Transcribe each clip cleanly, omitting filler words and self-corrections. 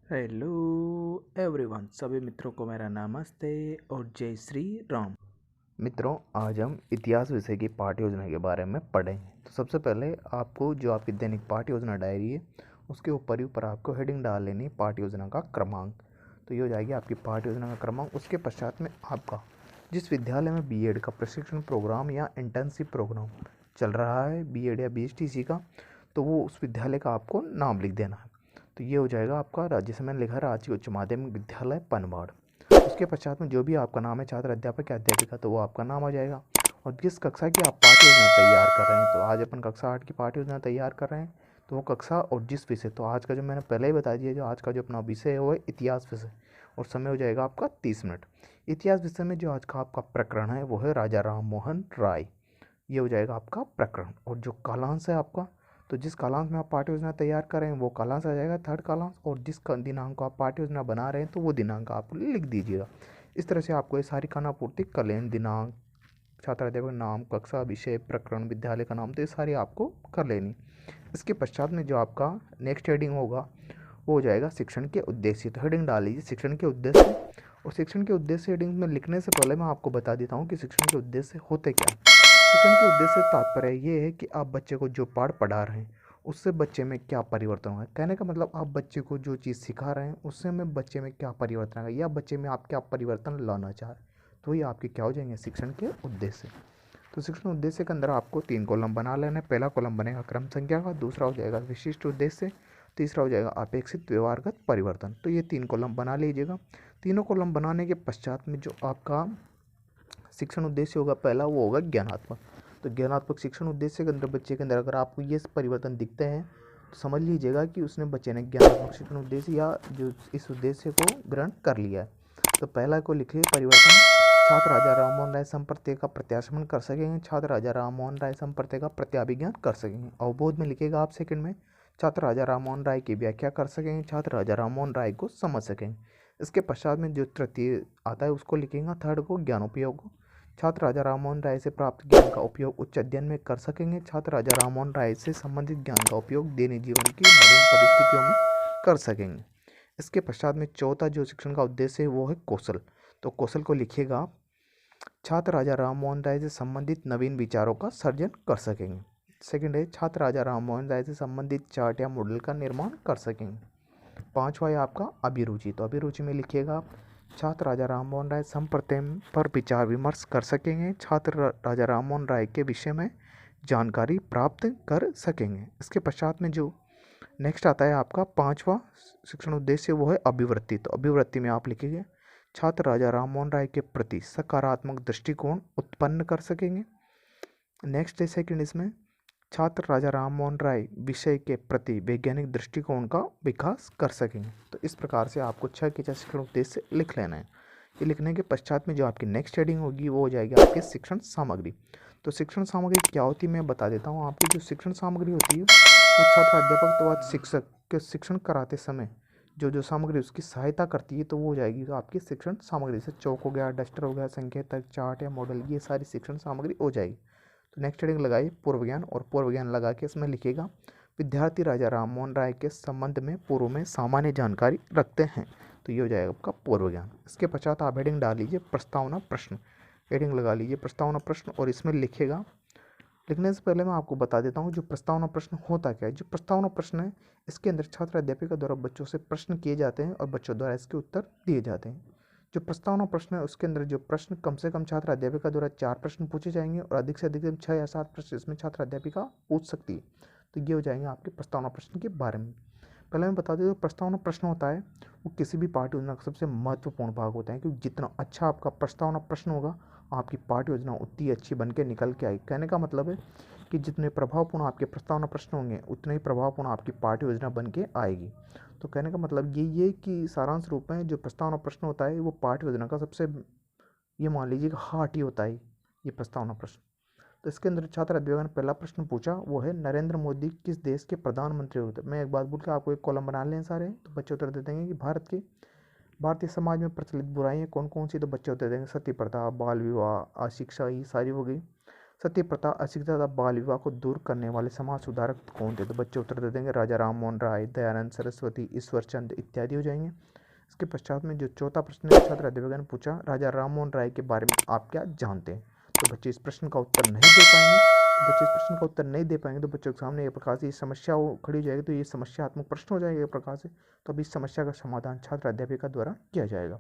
Hello everyone, सभी मित्रों को मेरा नमस्ते और जय श्री राम। मित्रों, आज हम इतिहास विषय की पाठ्य योजना के बारे में पढ़ेंगे। तो सबसे पहले आपको जो आपकी दैनिक पाठ्य योजना डायरी है उसके ऊपर आपको हेडिंग डाल लेनी है पाठ्य योजना का क्रमांक। तो ये हो जाएगी आपकी पाठ्य योजना का क्रमांक। उसके पश्चात में आपका जिस विद्यालय में बीएड का प्रशिक्षण प्रोग्राम या इंटर्नशिप प्रोग्राम चल रहा है, बीएड या बीएसटीसी का, तो वो उस विद्यालय का आपको नाम लिख देना है। तो ये हो जाएगा आपका राज्य से मैंने लिखा राजकीय उच्च माध्यमिक विद्यालय पनवाड़। उसके पश्चात में जो भी आपका नाम है छात्र, अध्यापक या अध्यापिका, तो वो आपका नाम आ जाएगा। और जिस कक्षा की आप पाठ्य योजना तैयार कर रहे हैं, तो आज अपन कक्षा 8 की पाठ्य योजना तैयार कर रहे हैं, तो वो कक्षा और जिस विषय, तो आज का जो मैंने पहले ही बता दिया, जो आज का जो अपना विषय है वो है इतिहास विषय, और समय हो जाएगा आपका 30 मिनट। इतिहास विषय में जो आज का आपका प्रकरण है वो है राजा राम मोहन राय। ये हो जाएगा आपका प्रकरण। और जो कालांश है आपका, तो जिस कालांश में आप पाठ्य योजना तैयार कर रहे हैं वो कालांश आ जाएगा थर्ड कालांश, और जिस दिनांक को आप पाठ्य योजना बना रहे हैं तो वो दिनांक आप लिख दीजिएगा। इस तरह से आपको ये सारी खानापूर्ति कर लेनी, दिनांक, छात्र अध्यापक नाम, कक्षा, विषय, प्रकरण, विद्यालय का नाम, तो ये सारी आपको कर लेनी। इसके पश्चात में जो आपका नेक्स्ट हेडिंग होगा वो हो जाएगा शिक्षण के उद्देश्य। तो हेडिंग डाल लीजिए शिक्षण के उद्देश्य। और शिक्षण के उद्देश्य हेडिंग में लिखने से पहले मैं आपको बता देता हूँ कि शिक्षण के उद्देश्य होते क्या। शिक्षण के उद्देश्य से तात्पर्य ये है कि आप बच्चे को जो पाठ पढ़ा रहे हैं उससे बच्चे में क्या परिवर्तन हुआ है। कहने का मतलब आप बच्चे को जो चीज़ सिखा रहे हैं उससे में बच्चे में क्या परिवर्तन आएगा, या बच्चे में आप क्या परिवर्तन लाना चाह रहे हैं, तो ये आपके क्या हो जाएंगे शिक्षण के उद्देश्य। तो शिक्षण उद्देश्य के अंदर आपको 3 कॉलम बना लेना है। पहला कॉलम बनेगा क्रम संख्या का, दूसरा हो जाएगा विशिष्ट उद्देश्य, तीसरा हो जाएगा अपेक्षित व्यवहारगत परिवर्तन। तो ये 3 कॉलम बना लीजिएगा। तीनों कॉलम बनाने के पश्चात में जो आपका शिक्षण उद्देश्य होगा पहला, वो होगा ज्ञानात्मक। तो ज्ञानात्मक शिक्षण उद्देश्य के अंदर बच्चे के अंदर अगर आपको ये परिवर्तन दिखते हैं तो समझ लीजिएगा कि उसने बच्चे ने ज्ञानात्मक शिक्षण उद्देश्य या जो इस उद्देश्य को ग्रहण कर लिया है। तो पहला को लिखिए परिवर्तन, छात्र राजा राम मोहन राय संप्रत्यय का प्रत्याशमन कर सकेंगे, छात्र राजा राम मोहन राय संप्रत्यय का प्रत्याभिज्ञान कर सकेंगे। अवबोध में लिखेगा आप सेकंड में, छात्र राजा राम मोहन राय की व्याख्या कर सकेंगे, छात्र राजा राम मोहन राय को समझ सकेंगे। इसके पश्चात में जो तृतीय आता है उसको लिखेंगे थर्ड को, ज्ञानोपयोग। छात्र राजा राममोहन राय से प्राप्त ज्ञान का उपयोग उच्च अध्ययन में कर सकेंगे, छात्र राजा राममोहन राय से संबंधित ज्ञान का उपयोग दैनिक जीवन की नवीन परिस्थितियों में कर सकेंगे। इसके पश्चात में चौथा जो शिक्षण का उद्देश्य है वो है कौशल। तो कौशल को लिखिएगा आप, छात्र राजा राममोहन राय से संबंधित नवीन विचारों का सर्जन कर सकेंगे। सेकंड है छात्र राजा राममोहन राय से संबंधित चार्ट या मॉडल का निर्माण कर सकेंगे। पांचवा है आपका अभिरुचि। तो अभिरुचि में लिखिएगा आप, छात्र राजा राममोहन राय संप्रत्यय पर विचार विमर्श कर सकेंगे, छात्र राजा राममोहन राय के विषय में जानकारी प्राप्त कर सकेंगे। इसके पश्चात में जो नेक्स्ट आता है आपका पांचवा शिक्षण उद्देश्य वो है अभिवृत्ति। तो अभिवृत्ति में आप लिखेंगे छात्र राजा राममोहन राय के प्रति सकारात्मक दृष्टिकोण उत्पन्न कर सकेंगे। नेक्स्ट है सेकंड, इसमें छात्र राजा राममोहन राय विषय के प्रति वैज्ञानिक दृष्टिकोण का विकास कर सकेंगे। तो इस प्रकार से आपको 6 के 6 शिक्षण उद्देश्य लिख लेना है। ये लिखने के पश्चात में जो आपकी नेक्स्ट हेडिंग होगी वो हो जाएगी आपकी शिक्षण सामग्री। तो शिक्षण सामग्री क्या होती है मैं बता देता हूँ। आपकी जो शिक्षण सामग्री होती है वो छात्र, अध्यापक तो बाद शिक्षक के शिक्षण कराते समय जो जो सामग्री उसकी सहायता करती है तो वो हो जाएगी तो आपकी शिक्षण सामग्री। से चौक हो गया, डस्टर हो गया, संकेतक, चार्ट या मॉडल, ये सारी शिक्षण सामग्री हो जाएगी। तो नेक्स्ट हेडिंग लगाइए पूर्व ज्ञान, और पूर्व ज्ञान लगा के इसमें लिखेगा विद्यार्थी राजा राममोहन राय के संबंध में पूर्व में सामान्य जानकारी रखते हैं। तो ये हो जाएगा आपका पूर्व ज्ञान। इसके पश्चात आप हेडिंग डाल लीजिए प्रस्तावना प्रश्न। हेडिंग लगा लीजिए प्रस्तावना प्रश्न, और इसमें लिखेगा, लिखने से पहले मैं आपको बता देता हूँ जो प्रस्तावना प्रश्न होता क्या है। जो प्रस्तावना प्रश्न है इसके अंदर छात्र अध्यापिका द्वारा बच्चों से प्रश्न किए जाते हैं और बच्चों द्वारा इसके उत्तर दिए जाते हैं। जो प्रस्तावना प्रश्न है उसके अंदर जो प्रश्न कम से कम छात्र अध्यापिका द्वारा 4 प्रश्न पूछे जाएंगे और अधिक से अधिक 6 या 7 प्रश्न इसमें छात्र अध्यापिका पूछ सकती है। तो ये हो जाएंगे आपके प्रस्तावना प्रश्न के बारे में। पहले मैं बता दें जो प्रस्तावना प्रश्न होता है वो किसी भी पाठ्य योजना का सबसे महत्वपूर्ण भाग होता है, क्योंकि जितना अच्छा आपका प्रस्तावना प्रश्न होगा आपकी पाठ्य योजना उतनी अच्छी बन के निकल के आएगी। कहने का मतलब है कि जितने प्रभावपूर्ण आपके प्रस्तावना प्रश्न होंगे उतने ही प्रभावपूर्ण आपकी पाठ्य योजना बन के आएगी। तो कहने का मतलब ये कि सारांश रूप में जो प्रस्तावना प्रश्न होता है वो पाठ्य योजना का सबसे, ये मान लीजिए कि हार्ट ही होता है ये प्रस्तावना प्रश्न। तो इसके अंदर छात्र अध्यापक ने पहला प्रश्न पूछा वो है नरेंद्र मोदी किस देश के प्रधानमंत्री होते हैं। मैं एक बात बोल के आपको एक कॉलम बना लें सारे, तो बच्चे उत्तर दे देंगे कि भारतीय समाज में प्रचलित बुराइयां कौन कौन सी, तो बच्चे उत्तर देंगे सती प्रथा, बाल विवाह, अशिक्षा, ये सारी हो गई। सती प्रथा, अशिक्षिता तथा बाल विवाह को दूर करने वाले समाज सुधारक कौन थे? तो बच्चे उत्तर दे देंगे राजा राम मोहन राय, दयानंद सरस्वती, ईश्वर चंद्र इत्यादि हो जाएंगे। इसके पश्चात में जो चौथा प्रश्न है, छात्र अध्यापक ने पूछा राजा राम मोहन राय के बारे में आप क्या जानते हैं? तो बच्चे इस प्रश्न का उत्तर नहीं दे पाएंगे। तो बच्चों के सामने एक प्रकार से ये समस्या खड़ी हो जाएगी। तो ये समस्यात्मक प्रश्न हो जाएगा एक प्रकार से। तो अब इस समस्या का समाधान छात्र अध्यापिका द्वारा किया जाएगा।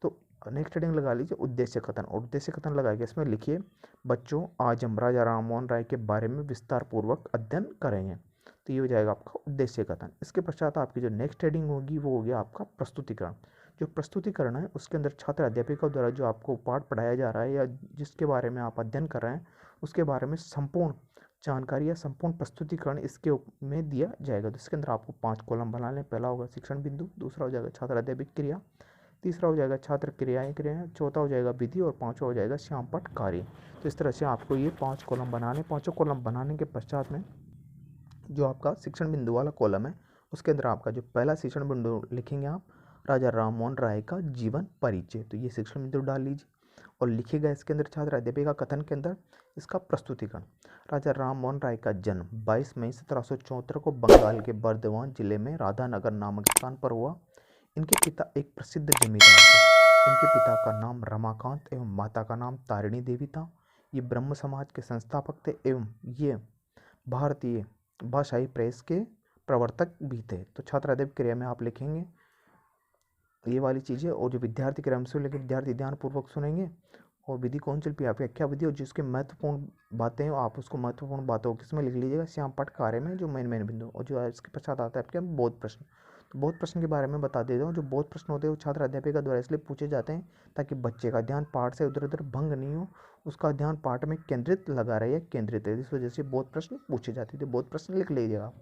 तो नेक्स्ट हेडिंग लगा लीजिए उद्देश्य कथन। और उद्देश्य कथन लगा के इसमें लिखिए बच्चों आज हम राजा राम मोहन राय के बारे में विस्तार पूर्वक अध्ययन करेंगे। तो ये हो जाएगा आपका उद्देश्य कथन। इसके पश्चात आपकी जो नेक्स्ट हेडिंग होगी वो हो गया आपका प्रस्तुतिकरण। जो प्रस्तुतिकरण है उसके अंदर छात्र अध्यापिका द्वारा जो आपको पाठ पढ़ाया जा रहा है या जिसके बारे में आप अध्ययन कर रहे हैं उसके बारे में संपूर्ण जानकारी या संपूर्ण प्रस्तुतिकरण इसके में दिया जाएगा। तो इसके अंदर आपको 5 कॉलम बनाने। पहला होगा शिक्षण बिंदु, दूसरा हो जाएगा छात्र अध्यापक क्रिया, तीसरा हो जाएगा छात्र क्रियाएं, चौथा हो जाएगा विधि और पांचवा हो जाएगा श्यामपट्ट कार्य। तो इस तरह से आपको ये 5 कॉलम बनाने। 5 कॉलम बनाने के पश्चात में जो आपका शिक्षण बिंदु वाला कॉलम है उसके अंदर आपका जो पहला शिक्षण बिंदु लिखेंगे आप राजा राम मोहन राय का जीवन परिचय। तो ये शिक्षण बिंदु डाल लीजिए और लिखिएगा इसके अंदर छात्र अध्यापिका कथन के अंदर इसका प्रस्तुतिकरण। राजा राम मोहन राय का जन्म 22 मई 1774 को बंगाल के बर्दवान जिले में राधानगर नामक स्थान पर हुआ। इनके पिता एक प्रसिद्ध जमींदार थे। इनके पिता का नाम रमाकांत एवं माता का नाम तारिणी देवी था। ये ब्रह्म समाज के संस्थापक थे एवं ये भारतीय भाषाई प्रेस के प्रवर्तक भी थे। तो छात्र अध्यापक क्रिया में आप लिखेंगे ये वाली चीज़ें और जो विद्यार्थी क्रिया में लेकर विद्यार्थी ध्यानपूर्वक सुनेंगे और विधि कौन चल पी आपकी क्या विधि और जिसके महत्वपूर्ण बातें हो आप उसको महत्वपूर्ण बातों किसमें लिख लीजिएगा श्यामपट्ट कार्य में जो मेन बिंदु। और जो इसके पश्चात आता है आपके बोध प्रश्न। तो बोध प्रश्न के बारे में बता देता हूँ। जो बोध प्रश्न होते हैं वो छात्र अध्यापिका द्वारा इसलिए पूछे जाते हैं ताकि बच्चे का ध्यान पाठ से उधर उधर भंग नहीं हो, उसका ध्यान पाठ में केंद्रित लगा रहे या केंद्रित है। इस वजह से बोध प्रश्न पूछे जाते थे। बोध प्रश्न लिख लीजिएगा।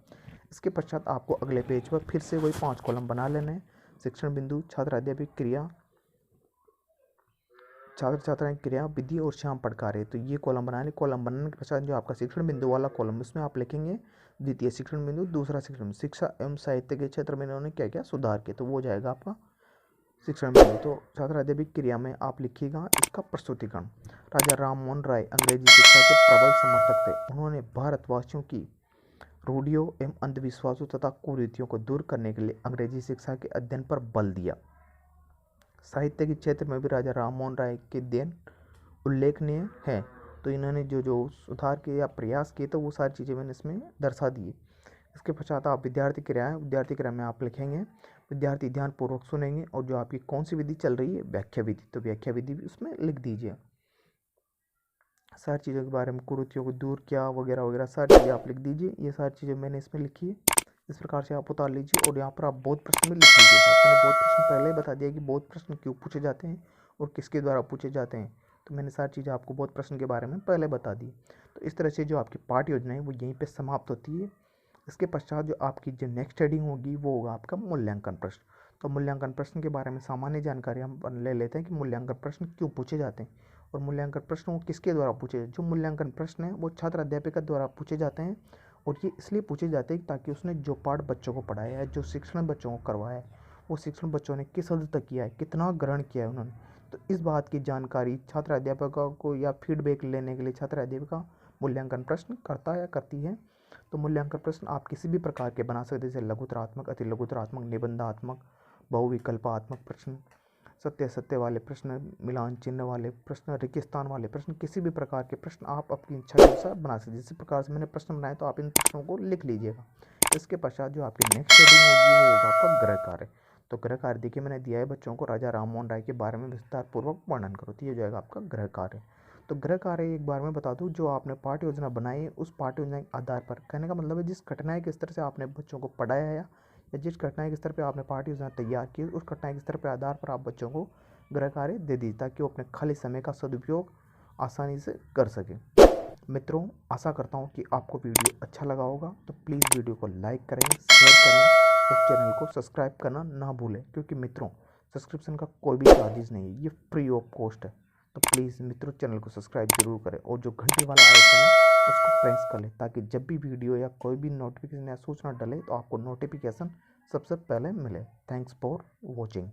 इसके पश्चात आपको अगले पेज पर फिर से वही 5 कॉलम बना लेने हैं। शिक्षण बिंदु, छात्र अध्यापक क्रिया, छात्र छात्राएं क्रिया, विधि और श्यामपट्ट कार्य। तो ये कॉलम बनाने। कॉलम बनाने के पश्चात जो आपका शिक्षण बिंदु वाला कॉलम उसमें आप लिखेंगे द्वितीय शिक्षण बिंदु, दूसरा शिक्षण बिंदु शिक्षा एवं साहित्य के क्षेत्र में इन्होंने क्या क्या सुधार किए। तो वो हो जाएगा आपका शिक्षण बिंदु। तो छात्र अध्यापक क्रिया में आप लिखिएगा इसका प्रस्तुतिकरण। राजा राम मोहन राय अंग्रेजी शिक्षा के प्रबल समर्थक थे। उन्होंने भारतवासियों की रूढ़ियों एवं अंधविश्वासों तथा कुरीतियों को दूर करने के लिए अंग्रेजी शिक्षा के अध्ययन पर बल दिया। साहित्य के क्षेत्र में भी राजा राम मोहन राय के देन उल्लेखनीय है। तो इन्होंने जो जो सुधार किए या प्रयास किए तो वो सारी चीज़ें मैंने इसमें दर्शा दी। इसके पश्चात आप विद्यार्थी क्रिया में आप लिखेंगे विद्यार्थी ध्यानपूर्वक सुनेंगे और जो आपकी कौन सी विधि चल रही है व्याख्या विधि, तो व्याख्या विधि भी उसमें लिख दीजिए। सारी चीज़ों के बारे में कुरीतियों को दूर किया वगैरह वगैरह सारी चीज़ें आप लिख दीजिए। ये सारी चीज़ें मैंने इसमें लिखी है। इस प्रकार से आप उतार लीजिए और यहाँ पर आप बोध प्रश्न भी लिख लीजिएगा। मैंने बोध प्रश्न पहले ही बता दिया कि बोध प्रश्न क्यों पूछे जाते हैं और किसके द्वारा पूछे जाते हैं। तो मैंने सारी चीज़ें आपको बोध प्रश्न के बारे में पहले बता दी। तो इस तरह से जो आपकी पाठ योजना है वो यहीं पर समाप्त होती है। इसके पश्चात जो आपकी जो नेक्स्ट हेडिंग होगी वो होगा आपका मूल्यांकन प्रश्न। तो मूल्यांकन प्रश्न के बारे में सामान्य जानकारी हम ले लेते हैं कि मूल्यांकन प्रश्न क्यों पूछे जाते हैं और मूल्यांकन प्रश्न वो किसके द्वारा पूछे। जो मूल्यांकन प्रश्न है वो छात्र अध्यापिका द्वारा पूछे जाते हैं और ये इसलिए पूछे जाते हैं ताकि उसने जो पाठ बच्चों को पढ़ाया है, जो शिक्षण बच्चों को करवाया है, वो शिक्षण बच्चों ने किस हद तक किया है, कितना ग्रहण किया है उन्होंने। तो इस बात की जानकारी छात्र अध्यापिका को या फीडबैक लेने के लिए छात्र अध्यापिका मूल्यांकन प्रश्न करता या करती है। तो मूल्यांकन प्रश्न आप किसी भी प्रकार के बना सकते हैं, जैसे लघुतरात्मक, अति लघुतरात्मक, निबंधात्मक, बहुविकल्पात्मक प्रश्न, सत्य सत्य वाले प्रश्न, मिलान चिन्ह वाले प्रश्न, रिक्त स्थान वाले प्रश्न, किसी भी प्रकार के प्रश्न आप अपनी इच्छा के अनुसार बना सकते हैं। जिस प्रकार से मैंने प्रश्न बनाए तो आप इन प्रश्नों को लिख लीजिएगा। इसके पश्चात जो आपकी नेक्स्ट हेडिंग होगी वो होगा आपका गृह कार्य। तो गृह कार्य देखिए मैंने दिया है बच्चों को राजा राम मोहन राय के बारे में विस्तार पूर्वक वर्णन करो। तो ये हो जाएगा आपका गृह कार्य। तो गृह कार्य एक बार मैं बता दूं, जो आपने पाठ्य योजना बनाई है उस पाठ्य योजना के आधार पर, कहने का मतलब है जिस कठिनाई के स्तर से आपने बच्चों को पढ़ाया है या जिस कठिनाई के स्तर पर आपने पाठ्य योजना तैयार की उस कठिनाई के स्तर पर आधार पर आप बच्चों को गृह कार्य दे दीजिए ताकि वो अपने खाली समय का सदुपयोग आसानी से कर सके। मित्रों, आशा करता हूँ कि आपको वीडियो अच्छा लगा होगा। तो प्लीज़ वीडियो को लाइक करें, शेयर करें और चैनल को सब्सक्राइब करना ना भूलें, क्योंकि मित्रों सब्सक्रिप्शन का कोई भी चार्जेस नहीं है, ये फ्री ऑफ कॉस्ट है। तो प्लीज़ मित्रों चैनल को सब्सक्राइब जरूर करें और जो घंटी वाला आइकन है उसको प्रेस कर लें ताकि जब भी वीडियो या कोई भी नोटिफिकेशन या सूचना डले तो आपको नोटिफिकेशन सबसे पहले मिले। Thanks for watching.